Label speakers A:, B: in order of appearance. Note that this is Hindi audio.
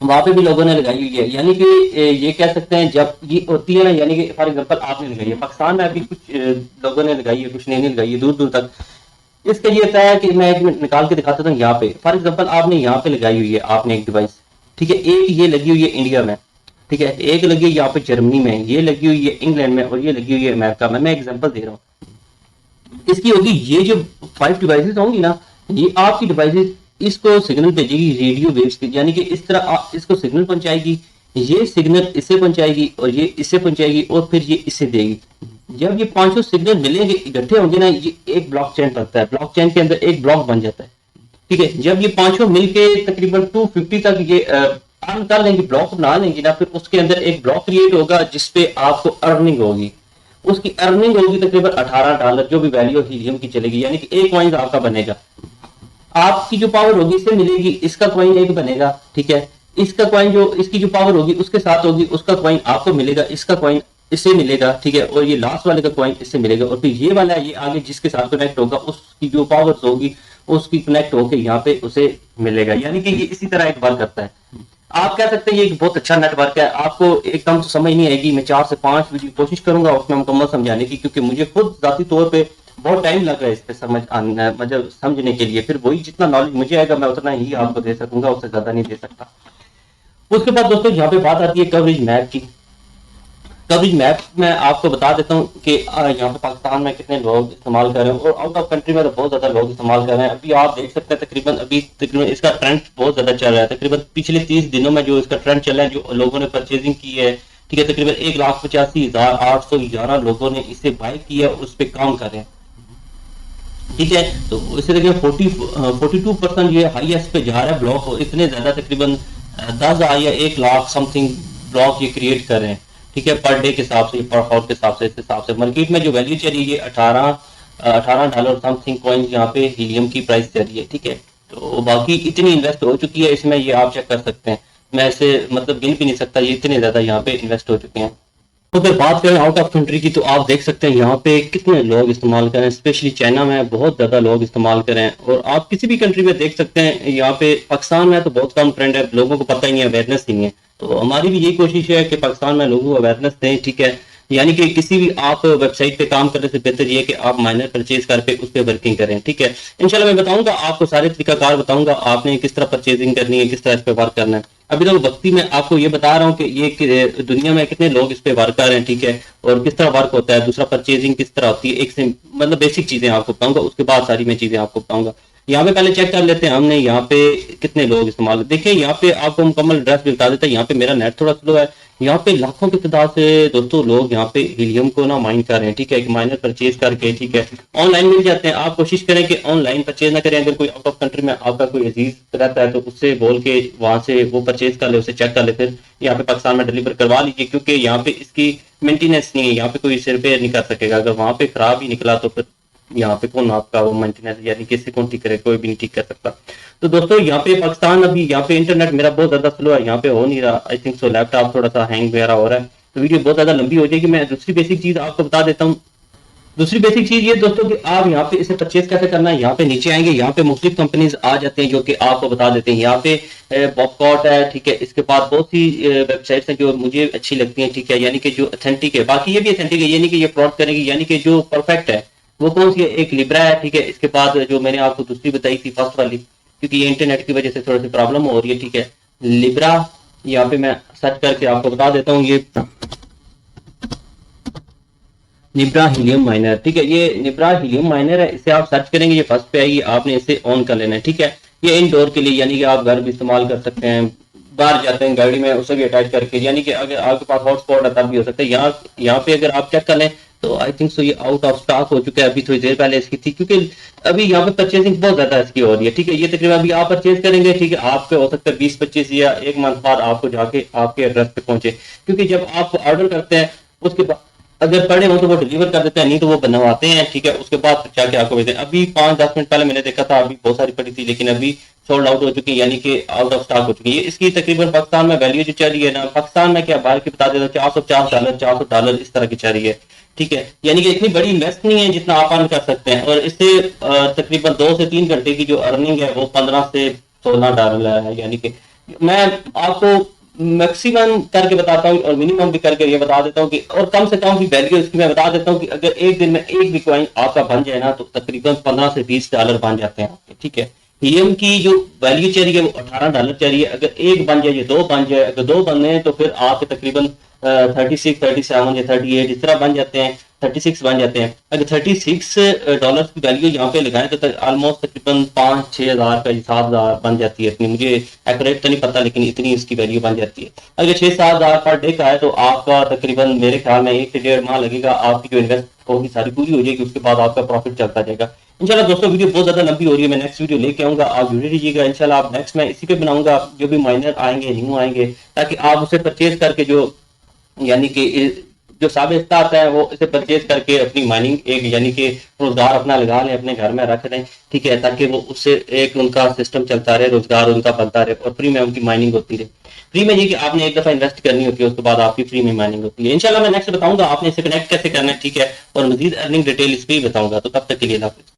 A: वहां पे भी लोगों ने लगाई हुई है। यानी कि ये कह सकते हैं जब ये होती है ना, यानी कि फॉर एग्जांपल आपने लगाई है, पाकिस्तान में अभी कुछ लोगों ने लगाई है, कुछ नहीं लगाई है, दूर दूर तक। इसके लिए होता है कि मैं एक मिनट निकाल के दिखाता हूँ। यहाँ पे फॉर एग्जांपल आपने यहाँ पे लगाई हुई है, आपने एक डिवाइस, ठीक है, एक ये लगी हुई है इंडिया में, ठीक है, एक लगी है यहाँ पे जर्मनी में, ये लगी हुई है इंग्लैंड में, और ये लगी हुई है अमेरिका में। मैं एग्जाम्पल दे रहा हूँ। इसकी होगी ये जो 5 डिवाइसेस होंगी ना, ये आपकी डिवाइसेस इसको सिग्नल भेजेगी रेडियो वेव्स के, यानी कि इस तरह इसको सिग्नल पहुंचाएगी, ये सिग्नल इसे पहुंचाएगी और ये इससे पहुंचाएगी और फिर ये इससे देगी। जब ये पांचों सिग्नल मिलेंगे, इकट्ठे होंगे ना, ये एक ब्लॉकचेन बनता है। ब्लॉकचेन के अंदर एक ब्लॉक बन जाता है, ठीक है। जब ये पांचों मिलके तकरीबन 250 तक ये अर्न कर लेंगे, ब्लॉक बना लेंगे ना, फिर उसके अंदर एक ब्लॉक क्रिएट होगा जिसपे आपको अर्निंग होगी। उसकी अर्निंग होगी तकरीबन $18, जो भी वैल्यू हीलियम की चलेगी, यानी कि एक कॉइन आपका बनेगा। आपकी जो पावर होगी इससे मिलेगी, इसका कॉइन एक बनेगा, ठीक है। इसका कॉइन जो इसकी जो पावर होगी उसके साथ होगी, उसका कॉइन आपको मिलेगा, इसका कॉइन इससे मिलेगा, ठीक है, और ये लास्ट वाले का कॉइन इससे मिलेगा, और फिर ये वाला ये आगे जिसके साथ कनेक्ट होगा उसकी जो पावर होगी उसकी कनेक्ट होकर यहाँ पे उसे मिलेगा। यानी कि ये इसी तरह एक वर्क करता है। आप कह सकते हैं ये एक बहुत अच्छा नेटवर्क है। आपको एकदम तो समझ नहीं आएगी, मैं 4 से 5 वीडियो कोशिश करूंगा उसमें मुकम्मल समझाने की, क्योंकि मुझे खुद जाती तौर पे बहुत टाइम लग रहा है इस पे समझ आना, मतलब समझने के लिए। फिर वही जितना नॉलेज मुझे आएगा मैं उतना ही आपको दे सकूंगा, उससे ज्यादा नहीं दे सकता। उसके बाद दोस्तों यहाँ पे बात आती है कवरेज मैप की। कवरेज मैप में आपको बता देता हूँ कि यहाँ पे पाकिस्तान में कितने लोग इस्तेमाल कर रहे हैं, और आउट ऑफ कंट्री में तो बहुत ज्यादा लोग इस्तेमाल कर रहे हैं। अभी आप देख सकते हैं तकरीबन इसका ट्रेंड बहुत ज्यादा चल रहा है। तकरीबन पिछले 30 दिनों में जो इसका ट्रेंड चला है, जो लोगों ने परचेजिंग की है, ठीक है, तकरीबन 1,85,811 लोगों ने इसे बाय किया और उस पर काम कर रहे हैं, ठीक है। तो इसे देखिए 42% ये हाईएस्ट पे जा रहा है ब्लॉक, इतने ज्यादा तकरीबन 10,000 या 1 लाख समथिंग ब्लॉक ये क्रिएट कर रहे हैं, ठीक है, पर डे के हिसाब से, पर हावर के हिसाब से। इस हिसाब से मार्केट में जो वैल्यू चल रही है $18 समथिंग कॉइन यहाँ पे हीलियम की प्राइस चल रही है, ठीक है। तो बाकी इतनी इन्वेस्ट हो चुकी है इसमें, ये आप चेक कर सकते हैं। मैं इसे मतलब गिन भी नहीं सकता, ये इतने ज्यादा यहाँ पे इन्वेस्ट हो चुके हैं। तो अगर बात करें आउट ऑफ कंट्री की, तो आप देख सकते हैं यहाँ पे कितने लोग इस्तेमाल करें, स्पेशली चाइना में बहुत ज्यादा लोग इस्तेमाल करें। और आप किसी भी कंट्री में देख सकते हैं, यहाँ पे पाकिस्तान में तो बहुत कम ट्रेंड है, लोगों को पता ही नहीं है, अवेयरनेस नहीं है। तो हमारी भी यही कोशिश है कि पाकिस्तान में लोगों को अवेयरनेस दें, ठीक है। यानी कि किसी भी आप वेबसाइट पे काम करने से बेहतर ये है कि आप माइनर परचेज करके उस पर वर्किंग करें, ठीक है। इंशाल्लाह मैं बताऊंगा आपको, सारे तरीकाकार बताऊंगा आपने किस तरह परचेजिंग करनी है, किस तरह इस पे वर्क करना है। अभी तो वक्ती मैं आपको ये बता रहा हूँ कि ये दुनिया में कितने लोग इस पे वर्क कर रहे हैं, ठीक है, और किस तरह वर्क होता है, दूसरा परचेजिंग किस तरह होती है, एक से मतलब बेसिक चीजें आपको बताऊंगा, उसके बाद सारी मैं चीजें आपको बताऊंगा। यहाँ पे पहले चेक कर लेते हैं हमने यहाँ पे कितने लोग इस्तेमाल। देखिए यहाँ पे आपको मुकम्मल एड्रेस भी बता देता है। यहाँ पे मेरा नेट थोड़ा स्लो है, यहाँ पे लाखों की तादाद से दोस्तों लोग यहाँ पे हीलियम को ना माइन कर रहे हैं, ठीक है, माइनर परचेज करके, ठीक है, ऑनलाइन मिल जाते हैं। आप कोशिश करें कि ऑनलाइन परचेज ना करें। अगर कोई आउट ऑफ कंट्री में आपका कोई अजीज रहता है तो उससे बोल के वहां से वो परचेज कर ले, उसे चेक कर ले, फिर यहाँ पे पाकिस्तान में डिलीवर करवा लीजिए, क्योंकि यहाँ पे इसकी मेंटेनेंस नहीं है, यहाँ पे कोई इसे रिपेयर नहीं कर सकेगा। अगर वहां पे खराब ही निकला तो फिर यहाँ पे कौन आपका वो मेंटेनेंस, यानी किसी कौन ठीक करे, कोई भी नहीं ठीक कर सकता। तो दोस्तों यहाँ पे पाकिस्तान, अभी यहाँ पे इंटरनेट मेरा बहुत ज्यादा स्लो है, यहाँ पे हो नहीं रहा, आई थिंक सो लैपटॉप थोड़ा सा हैंग वगैरह हो रहा है, तो वीडियो बहुत ज्यादा लंबी हो जाएगी। मैं दूसरी बेसिक चीज आपको बता देता हूँ। दूसरी बेसिक चीज ये दोस्तों कि आप यहाँ पे इसे परचेज कैसे करना है। यहाँ पे नीचे आएंगे, यहाँ पे मुख्तलिफ कंपनीज आ जाते हैं जो कि आपको बता देते हैं। यहाँ पे पॉपकॉट है, ठीक है, इसके बाद बहुत सी वेबसाइट्स हैं जो मुझे अच्छी लगती हैं, ठीक है, यानी कि जो ऑथेंटिक है। बाकी ये भी ऑथेंटिक है, यानी कि ये फ्रॉड करेगी, यानी कि जो परफेक्ट है वो कौन सी है, एक लिब्रा है, ठीक है। इसके बाद जो मैंने आपको दूसरी बताई थी फर्स्ट वाली, क्योंकि ये इंटरनेट की वजह से थोड़ी सी प्रॉब्लम हो रही है, ठीक है, लिब्रा। यहाँ पे मैं सर्च करके आपको बता देता हूँ, ये निब्रा हीलियम माइनर, ठीक है, ये निब्रा हीलियम माइनर है। इसे आप सर्च करेंगे, ये फर्स्ट पे आएगी, आपने इसे ऑन कर लेना है, ठीक है। ये इनडोर के लिए, यानी कि आप घर भी इस्तेमाल कर सकते हैं, बाहर जाते हैं गाड़ी में उसे भी अटैच करके, यानी कि अगर आपके पास हॉटस्पॉट है तब भी हो सकता है। यहाँ पे अगर आप चेक कर लें तो आई थिंक सो ये आउट ऑफ स्टॉक हो चुका है। अभी थोड़ी देर पहले इसकी थी, क्योंकि अभी यहाँ पे परचेसिंग बहुत ज्यादा इसकी हो रही है, ठीक है। ये तकरीबन अभी आप परचेज करेंगे, ठीक है, आपके हो सकता है 20-25 या 1 मंथ बाद आपको जाके आपके एड्रेस पे पहुंचे, क्योंकि जब आप ऑर्डर करते हैं उसके बाद अगर पड़े हो तो वो डिलीवर कर देते हैं, नहीं तो वो बनवाते हैं, ठीक है, उसके बाद जाके आपको भेजते हैं। अभी 5-10 मिनट पहले मैंने देखा था, अभी बहुत सारी पड़ी थी, लेकिन अभी सोल्ड आउट हो चुकी है, यानी कि आउट ऑफ स्टॉक हो चुकी है। इसकी तकरीबन पाकिस्तान में वैल्यू जो चल रही है ना, पाकिस्तान में क्या बाहर की बता देता, $450 $400 इस तरह की चल रही है, ठीक है। यानी कि इतनी बड़ी इन्वेस्ट नहीं है जितना आप अर्न कर सकते हैं, और इससे तकरीबन 2 से 3 घंटे की जो अर्निंग है वो $15 से $16 है, यानी कि मैं आपको मैक्सिमम करके बताता हूँ और मिनिमम भी करके ये बता देता हूँ कि और कम से कम भी वैल्यू इसकी मैं बता देता हूँ कि अगर एक दिन में एक भी कॉइन आपका बन जाए ना तो तकरीबन 15 से $20 बन जाते हैं आपके, ठीक है। हीलियम की जो वैल्यू चल रही है वो $18 चल रही है। अगर एक बन जाए या दो बन जाए, अगर दो बने तो फिर आपके तकरीबन 36, 37 या 38 इस तरह बन जाते हैं, 36 बन जाते हैं। अगर $36 की वैल्यू यहाँ पे लगाएं तो ऑलमोस्ट तकरीबन 5-6 हज़ार का 7 हज़ार बन जाती है। इतनी मुझे एक्यूरेट तो नहीं पता, लेकिन इतनी इसकी वैल्यू बन जाती है। अगर 6-7 हज़ार पर डे का है तो आपका तकरीबन मेरे ख्याल में 1 से 1.5 माह लगेगा, आपकी जो इन्वेस्ट होगी सारी पूरी हो जाएगी, उसके बाद आपका प्रॉफिट चलता जाएगा। इंशाल्लाह दोस्तों, वीडियो बहुत ज्यादा लंबी हो रही है, मैं नेक्स्ट वीडियो लेके आऊंगा, आप जुड़े रहिएगा। इंशाल्लाह आप नेक्स्ट मैं इसी पे बनाऊंगा, जो भी माइनर आएंगे न्यू आएंगे, ताकि आप उसे परचेज करके जो यानी कि जो साबिता आता है वो इसे परचेज करके अपनी माइनिंग एक यानी कि रोजगार अपना लगा लें, अपने घर में रख दें, ठीक है, ताकि वो उससे एक उनका सिस्टम चलता रहे, रोजगार उनका बनता रहे और फ्री में उनकी माइनिंग होती रहे। फ्री में ये कि आपने एक दफा इन्वेस्ट करनी होती है, उसके बाद आपकी फ्री में माइनिंग होती है। इंशाल्लाह मैं नेक्स्ट बताऊंगा आपने इसे कनेक्ट कैसे करना है, ठीक है, और मजीद अर्निंग डिटेल इस पर ही बताऊंगा। तो तब तक के लिए अल्लाह हाफिज़।